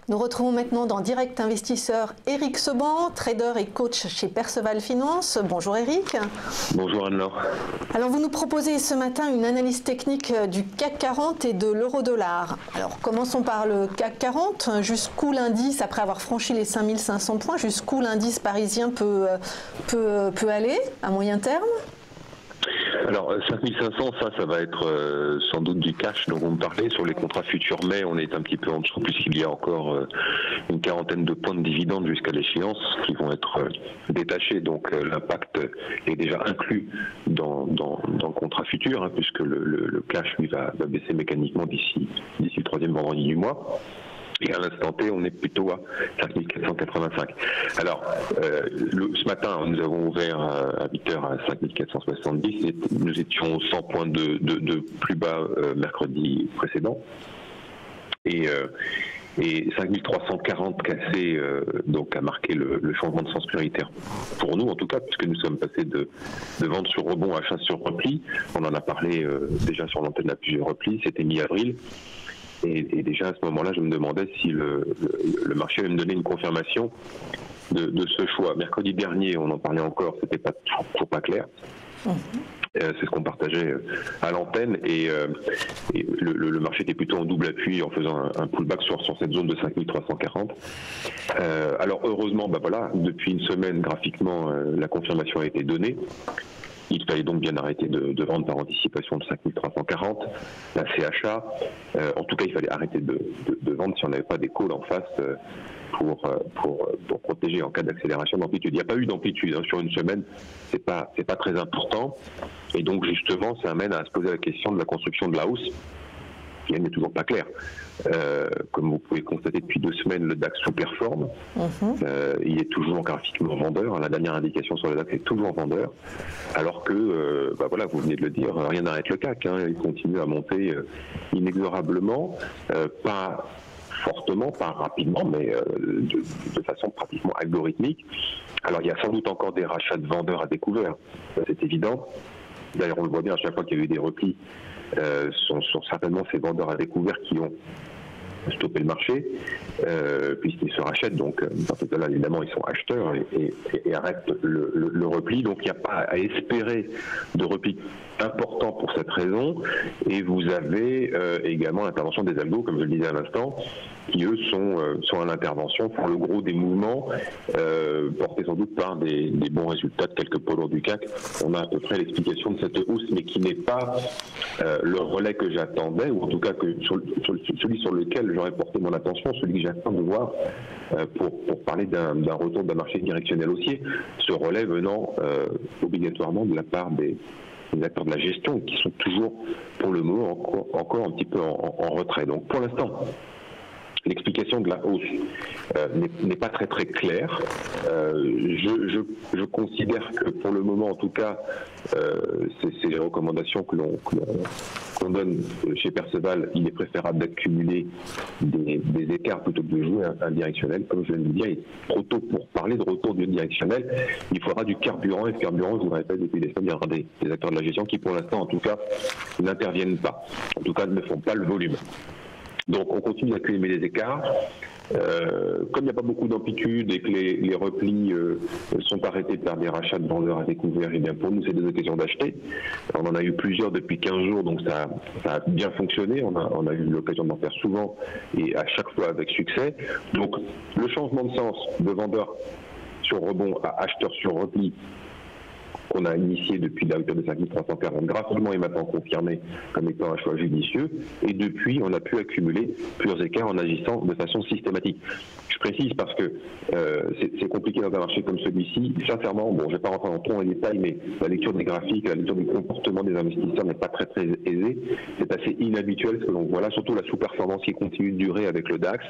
Nous retrouvons maintenant dans Direct Investisseur Éric Seban, trader et coach chez Perceval Finance. Bonjour Éric. Bonjour Anne-Laure. Alors vous nous proposez ce matin une analyse technique du CAC 40 et de l'euro-dollar. Alors commençons par le CAC 40. Jusqu'où l'indice, après avoir franchi les 5500 points, jusqu'où l'indice parisien peut aller à moyen terme ? Alors 5500, ça va être sans doute du cash dont vous me parlez. Sur les contrats futurs mai, on est un petit peu en dessous puisqu'il y a encore une quarantaine de points de dividendes jusqu'à l'échéance qui vont être détachés. Donc l'impact est déjà inclus dans le contrat futur, puisque le cash lui va baisser mécaniquement d'ici le troisième vendredi du mois. Et à l'instant T, on est plutôt à 5485. Alors, ce matin, nous avons ouvert à 8h à 5470 et nous étions 100 points de plus bas mercredi précédent. Et 5340 cassé donc a marqué le changement de sens prioritaire pour nous en tout cas, puisque nous sommes passés de vente sur rebond à chasse sur repli. On en a parlé déjà sur l'antenne à plusieurs replis, c'était mi-avril. Et déjà à ce moment-là, je me demandais si le marché allait me donner une confirmation de ce choix. Mercredi dernier, on en parlait encore, c'était toujours pas clair. C'est ce qu'on partageait à l'antenne et le marché était plutôt en double appui en faisant un pullback sur cette zone de 5340. Alors heureusement, voilà, depuis une semaine, graphiquement, la confirmation a été donnée. Il fallait donc bien arrêter de vendre par anticipation de 5340, la CHA. En tout cas, il fallait arrêter de vendre si on n'avait pas des calls en face pour protéger en cas d'accélération d'amplitude. Il n'y a pas eu d'amplitude sur une semaine, c'est pas très important. Et donc justement, ça amène à se poser la question de la construction de la hausse, qui n'est toujours pas claire. Comme vous pouvez constater depuis 2 semaines, le DAX sous-performe. Il est toujours graphiquement vendeur. La dernière indication sur le DAX est toujours vendeur. Alors que, voilà, vous venez de le dire, rien n'arrête le CAC. Il continue à monter inexorablement, pas fortement, pas rapidement, mais de façon pratiquement algorithmique. Alors il y a sans doute encore des rachats de vendeurs à découvert, c'est évident. D'ailleurs, on le voit bien à chaque fois qu'il y a eu des replis. Sont certainement ces vendeurs à découvert qui ont stoppé le marché, puisqu'ils se rachètent. Donc, dans ce cas-là, évidemment, ils sont acheteurs et arrêtent le repli. Donc, il n'y a pas à espérer de repli important pour cette raison. Et vous avez également l'intervention des algos, comme je le disais à l'instant, qui eux sont à l'intervention, font le gros des mouvements, portés sans doute par des bons résultats de quelques pôles du CAC. On a à peu près l'explication de cette hausse, mais qui n'est pas le relais que j'attendais, ou en tout cas celui sur lequel j'aurais porté mon attention, celui que j'attends de voir pour parler d'un retour d'un marché directionnel haussier, ce relais venant obligatoirement de la part des acteurs de la gestion qui sont toujours pour le moment encore un petit peu en retrait. Donc pour l'instant, l'explication de la hausse n'est pas très claire. Je considère que pour le moment, en tout cas, c'est les recommandations que l'on donne chez Perceval. Il est préférable d'accumuler des écarts plutôt que de jouer un directionnel. Comme je viens de le dire, il est trop tôt pour parler de retour du directionnel. Il faudra du carburant, et ce carburant, je vous le répète depuis des semaines, il y aura des acteurs de la gestion qui, pour l'instant, en tout cas, n'interviennent pas. En tout cas, ne font pas le volume. Donc on continue d'accumuler les écarts. Comme il n'y a pas beaucoup d'amplitude et que les replis sont arrêtés par des rachats de vendeurs à découvert, et bien pour nous c'est des occasions d'acheter. On en a eu plusieurs depuis 15 jours, donc ça a bien fonctionné. On a eu l'occasion d'en faire souvent et à chaque fois avec succès. Donc le changement de sens de vendeur sur rebond à acheteur sur repli qu'on a initié depuis la hauteur de 5340 graphiquement est maintenant confirmé comme étant un choix judicieux, et depuis on a pu accumuler plusieurs écarts en agissant de façon systématique. Je précise parce que c'est compliqué dans un marché comme celui-ci. Sincèrement, bon, je ne vais pas rentrer dans trop en détail, mais la lecture des graphiques, la lecture du comportement des investisseurs n'est pas très aisée. C'est assez inhabituel ce que l'on voit là, surtout la sous-performance qui continue de durer avec le DAX.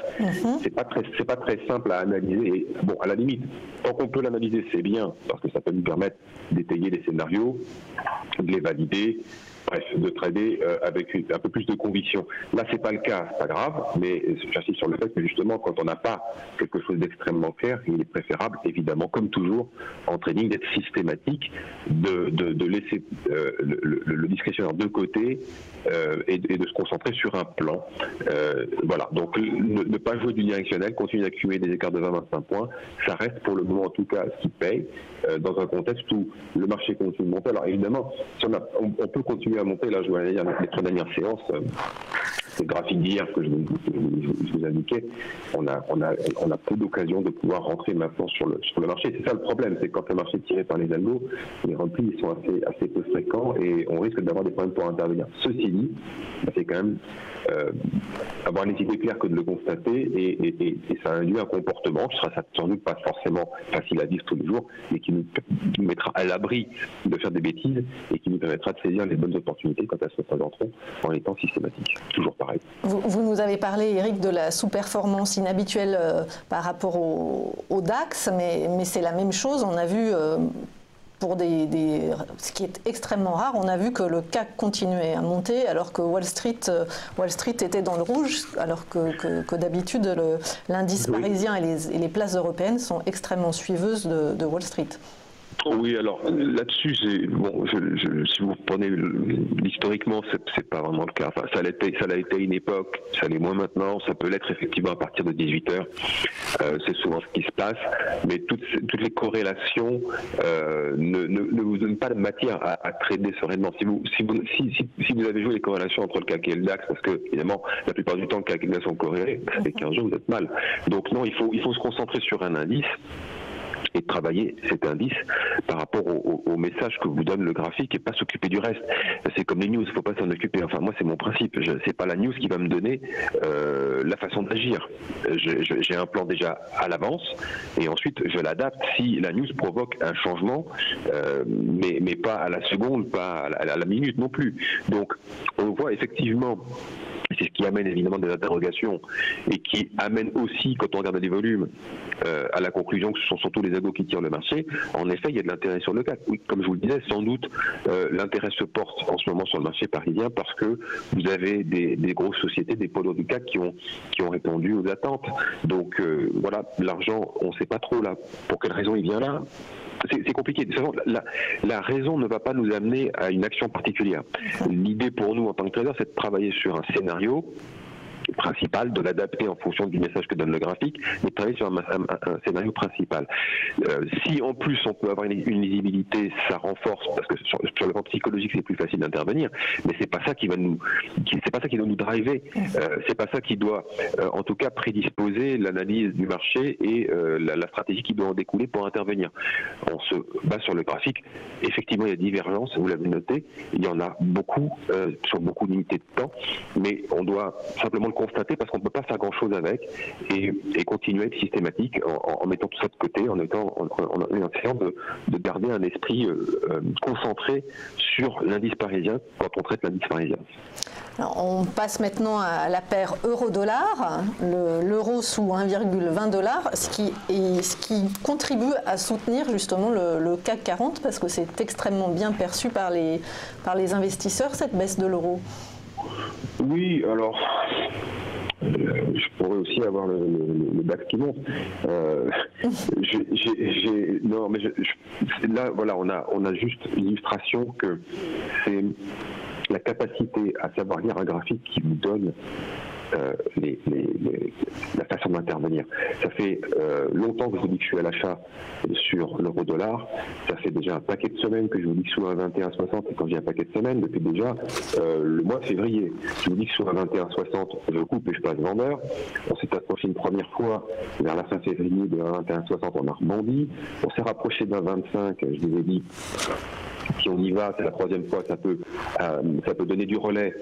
C'est pas très simple à analyser. Et, bon, à la limite, tant qu'on peut l'analyser, c'est bien, parce que ça peut nous permettre d'étayer d'étayer les scénarios, de les valider, bref, de trader avec un peu plus de conviction. Là, c'est pas le cas, c'est pas grave, mais j'insiste sur le fait que justement, quand on n'a pas quelque chose d'extrêmement clair, il est préférable, évidemment, comme toujours, en trading, d'être systématique, de laisser le discrétionnaire de côté et de se concentrer sur un plan. Voilà, donc ne pas jouer du directionnel, continuer d'accumuler des écarts de 20-25 points, ça reste pour le moment en tout cas ce qui paye, dans un contexte où le marché continue de monter. Alors évidemment, si on peut continuer à monter, là je vois les 3 dernières séances, le graphique d'hier que je vous indiquais, on a peu d'occasion de pouvoir rentrer maintenant sur le marché. C'est ça le problème, c'est que quand le marché est tiré par les algos, les replis ils sont assez peu fréquents et on risque d'avoir des problèmes pour intervenir. Ceci dit, c'est quand même avoir les idées claires que de le constater et ça induit un comportement qui sera sans doute pas forcément facile à vivre tous les jours, mais qui nous mettra à l'abri de faire des bêtises et qui nous permettra de saisir les bonnes opportunités quand elles se présenteront en étant systématiques. Toujours pareil. Vous nous avez parlé, Eric, de la sous-performance inhabituelle par rapport au DAX, mais c'est la même chose. On a vu, pour ce qui est extrêmement rare, on a vu que le CAC continuait à monter alors que Wall Street était dans le rouge, alors que d'habitude l'indice parisien et les places européennes sont extrêmement suiveuses de Wall Street. Oui, alors là-dessus, bon, si vous prenez historiquement, c'est pas vraiment le cas. Enfin, ça l'a été à une époque, ça l'est moins maintenant, ça peut l'être effectivement à partir de 18h. C'est souvent ce qui se passe, mais toutes les corrélations ne vous donnent pas de matière à trader sereinement. Si vous avez joué les corrélations entre le CAC et le DAX, parce que évidemment la plupart du temps le CAC et le DAX sont corrélés, ça fait 15 jours vous êtes mal. Donc non, il faut se concentrer sur un indice et travailler cet indice par rapport au message que vous donne le graphique et pas s'occuper du reste. C'est comme les news, il ne faut pas s'en occuper. Enfin, moi, c'est mon principe. C'est pas la news qui va me donner la façon d'agir. J'ai un plan déjà à l'avance et ensuite je l'adapte si la news provoque un changement, mais pas à la seconde, pas à la minute non plus. Donc, on voit effectivement. C'est ce qui amène évidemment des interrogations et qui amène aussi, quand on regarde les volumes, à la conclusion que ce sont surtout les algos qui tirent le marché. En effet, il y a de l'intérêt sur le CAC. Oui, comme je vous le disais, sans doute l'intérêt se porte en ce moment sur le marché parisien parce que vous avez des grosses sociétés, des polos du CAC qui ont répondu aux attentes. Donc voilà, l'argent, on ne sait pas trop là pour quelle raison il vient là. C'est compliqué. La raison ne va pas nous amener à une action particulière. L'idée pour nous en tant que trader, c'est de travailler sur un scénario principal, de l'adapter en fonction du message que donne le graphique, mais de travailler sur un scénario principal. Si en plus on peut avoir une lisibilité, ça renforce, parce que sur le plan psychologique c'est plus facile d'intervenir, mais c'est pas ça qui va nous driver, c'est pas ça qui doit en tout cas prédisposer l'analyse du marché et la stratégie qui doit en découler pour intervenir. On se base sur le graphique, effectivement il y a divergence, vous l'avez noté, il y en a beaucoup sur beaucoup d'unités de temps, mais on doit simplement le constater parce qu'on ne peut pas faire grand chose avec et continuer à être systématique en mettant tout ça de côté, en essayant de garder un esprit concentré sur l'indice parisien quand on traite l'indice parisien. Alors, on passe maintenant à la paire euro-dollar, l'euro sous 1,20 $, ce qui contribue à soutenir justement le CAC 40 parce que c'est extrêmement bien perçu par les investisseurs cette baisse de l'euro. Oui, alors je pourrais aussi avoir le DAX qui monte. Non, mais là, voilà, on a juste l'illustration que c'est la capacité à savoir lire un graphique qui vous donne la façon d'intervenir. Ça fait longtemps que je vous dis que je suis à l'achat sur l'euro-dollar. Ça fait déjà un paquet de semaines que je vous dis que sous un 21,60, et quand j'ai un paquet de semaines, depuis déjà le mois de février, je vous dis que sous un 21,60, je coupe et je passe vendeur. On s'est approché une première fois vers la fin février de 21,60, on a rebondi. On s'est rapproché d'un 25, je vous ai dit. Si on y va, c'est la troisième fois, ça peut donner du relais.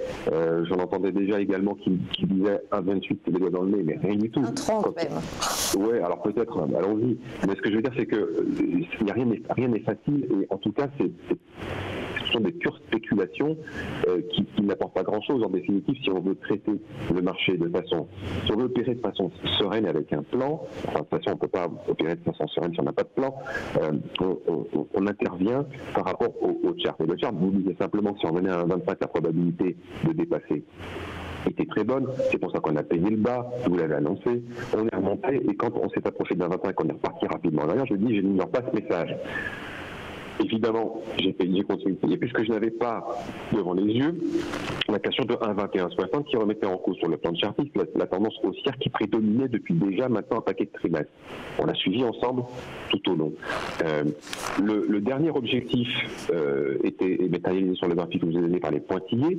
J'en entendais déjà également qui disait 1,28, les doigts dans le nez, mais rien du tout. 1,30 même. Ouais, alors peut-être, allons-y. Mais ce que je veux dire, c'est que rien n'est facile, et en tout cas, ce qui sont des pures spéculations qui n'apportent pas grand-chose. En définitive, si on veut traiter le marché de façon, si on veut opérer de façon sereine avec un plan, enfin, de toute façon, on ne peut pas opérer de façon sereine si on n'a pas de plan, on intervient par rapport au chart. Et le chart vous disait simplement que si on venait à un 25, la probabilité de dépasser était très bonne, c'est pour ça qu'on a payé le bas, vous l'avez annoncé, on est remonté, et quand on s'est approché d'un 25, on est reparti rapidement en arrière, je dis, je n'ignore pas ce message. Évidemment, j'ai continué de payer, puisque je n'avais pas devant les yeux la question de 1,2160 qui remettait en cause sur le plan de chartiste la tendance haussière qui prédominait depuis déjà maintenant un paquet de trimestres. On l'a suivi ensemble tout au long. Le dernier objectif était matérialisé sur le graphique que vous avez donné par les pointillés.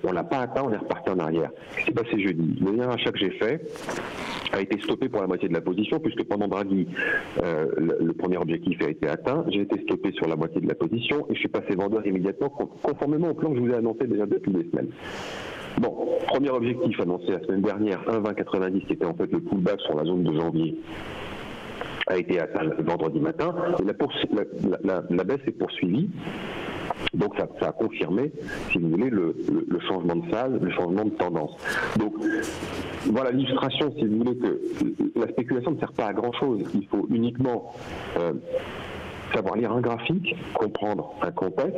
On ne l'a pas atteint, on est reparti en arrière. Ce qui s'est passé jeudi, le dernier achat que j'ai fait a été stoppé pour la moitié de la position, puisque pendant Draghi, le premier objectif a été atteint. J'ai été stoppé sur la moitié de la position et je suis passé vendeur immédiatement, conformément au plan que je vous ai annoncé déjà depuis des semaines. Bon, premier objectif annoncé la semaine dernière, 1,2090, qui était en fait le pullback sur la zone de janvier, a été atteint le vendredi matin, et la baisse est poursuivie. Donc ça a confirmé, si vous voulez, le changement de phase, le changement de tendance. Donc voilà l'illustration, si vous voulez, que la spéculation ne sert pas à grand-chose. Il faut uniquement savoir lire un graphique, comprendre un contexte,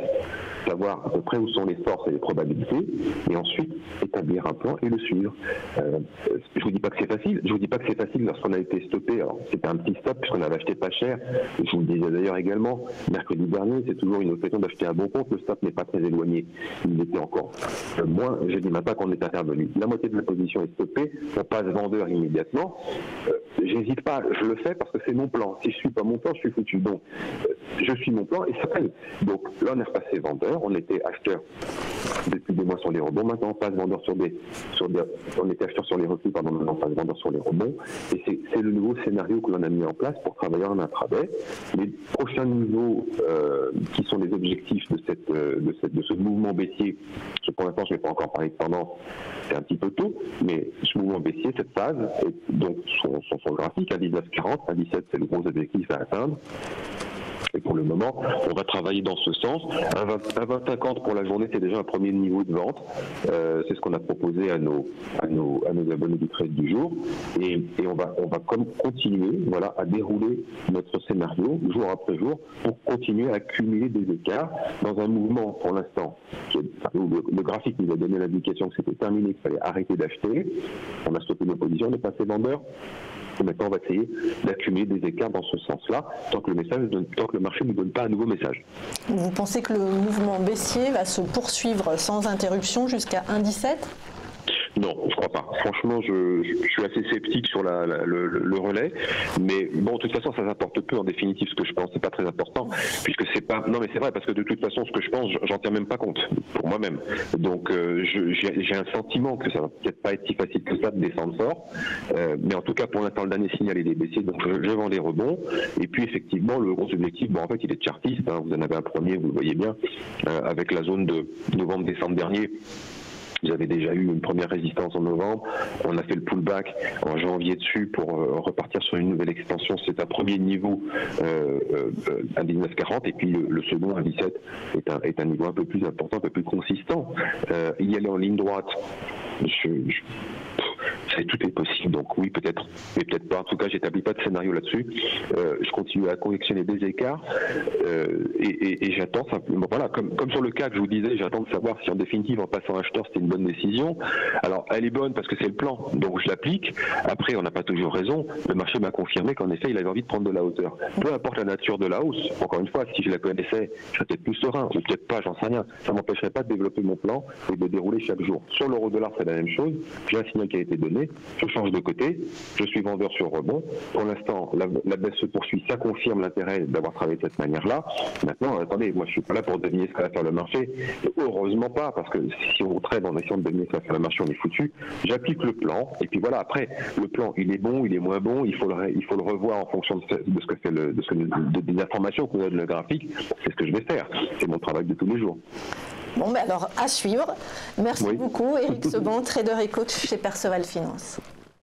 savoir à peu près où sont les forces et les probabilités, et ensuite établir un plan et le suivre. Je vous dis pas que c'est facile. Je vous dis pas que c'est facile lorsqu'on a été stoppé. Alors c'était un petit stop puisqu'on avait acheté pas cher. Je vous le disais d'ailleurs également, mercredi dernier, c'est toujours une occasion d'acheter un bon compte. Le stop n'est pas très éloigné. Il était encore moins. Jeudi matin qu'on est intervenu. La moitié de la position est stoppée. On passe vendeur immédiatement. J'hésite pas. Je le fais parce que c'est mon plan. Si je suis pas mon plan, je suis foutu. Donc je suis mon plan et ça paye. Donc là on est repassé vendeur. On était acheteur depuis des mois sur les rebonds. Maintenant, on passe vendeur on était acheteur sur les replis, maintenant on passe vendeur sur les rebonds. Et c'est le nouveau scénario que l'on a mis en place pour travailler en intraday. Les prochains niveaux qui sont les objectifs de ce mouvement baissier, pour l'instant, je ne vais pas encore parler de tendance, c'est un petit peu tôt, mais ce mouvement baissier, cette phase, donc son graphique, à 19,40, à 17, c'est le gros objectif à atteindre. Et pour le moment, on va travailler dans ce sens. Un 20,50 pour la journée, c'est déjà un premier niveau de vente. C'est ce qu'on a proposé à nos abonnés du trade du jour. Et on va continuer, voilà, à dérouler notre scénario jour après jour pour continuer à accumuler des écarts dans un mouvement pour l'instant. Le graphique nous a donné l'indication que c'était terminé, qu'il fallait arrêter d'acheter. On a stoppé nos positions, on est passé vendeur. Et maintenant, on va essayer d'accumuler des écarts dans ce sens-là, tant que le marché ne nous donne pas un nouveau message. Vous pensez que le mouvement baissier va se poursuivre sans interruption jusqu'à 1,17 ? Non, je crois pas. Franchement, je suis assez sceptique sur le relais, mais bon, de toute façon, ça n'importe peu en définitive. Ce que je pense, c'est pas très important, puisque c'est pas. Non, mais c'est vrai parce que de toute façon, ce que je pense, j'en tiens même pas compte pour moi-même. Donc, j'ai un sentiment que ça va peut-être pas être si facile que ça de descendre fort, mais en tout cas, pour l'instant, le dernier signal est des baissiers, donc je vends les rebonds. Et puis, effectivement, le gros objectif, bon, en fait, il est chartiste. Hein, vous en avez un premier, vous le voyez bien, avec la zone de novembre-décembre dernier. Vous avez déjà eu une première résistance en novembre. On a fait le pullback en janvier dessus pour repartir sur une nouvelle extension. C'est un premier niveau à 19,40 et puis le second à 17 est un niveau un peu plus important, un peu plus consistant. Y aller en ligne droite, tout est possible, donc oui, peut-être, mais peut-être pas. En tout cas, j'établis pas de scénario là-dessus. Je continue à collectionner des écarts et j'attends simplement. Voilà, comme sur le cas que je vous disais, j'attends de savoir si en définitive, en passant acheteur, c'était une bonne décision. Alors, elle est bonne parce que c'est le plan, donc je l'applique. Après, on n'a pas toujours raison. Le marché m'a confirmé qu'en effet, il avait envie de prendre de la hauteur. Peu importe la nature de la hausse. Encore une fois, si je la connaissais, je serais peut-être plus serein, ou peut-être pas, j'en sais rien. Ça m'empêcherait pas de développer mon plan et de dérouler chaque jour. Sur l'euro-dollar, c'est la même chose. J'ai un signal qui a été donné. Je change de côté, je suis vendeur sur rebond. Pour l'instant, la baisse se poursuit, ça confirme l'intérêt d'avoir travaillé de cette manière-là. Maintenant, attendez, moi je suis pas là pour deviner ce que va faire le marché. Heureusement pas, parce que si on trade en essayant de deviner ce que va faire le marché, on est foutu. J'applique le plan, et puis voilà, après, le plan, il est bon, il est moins bon, il faut le revoir en fonction de ce que fait des informations qu'on a de le graphique. C'est ce que je vais faire. C'est mon travail de tous les jours. Bon, mais alors, à suivre. Merci beaucoup, Éric Seban, trader et coach chez Perceval Finance.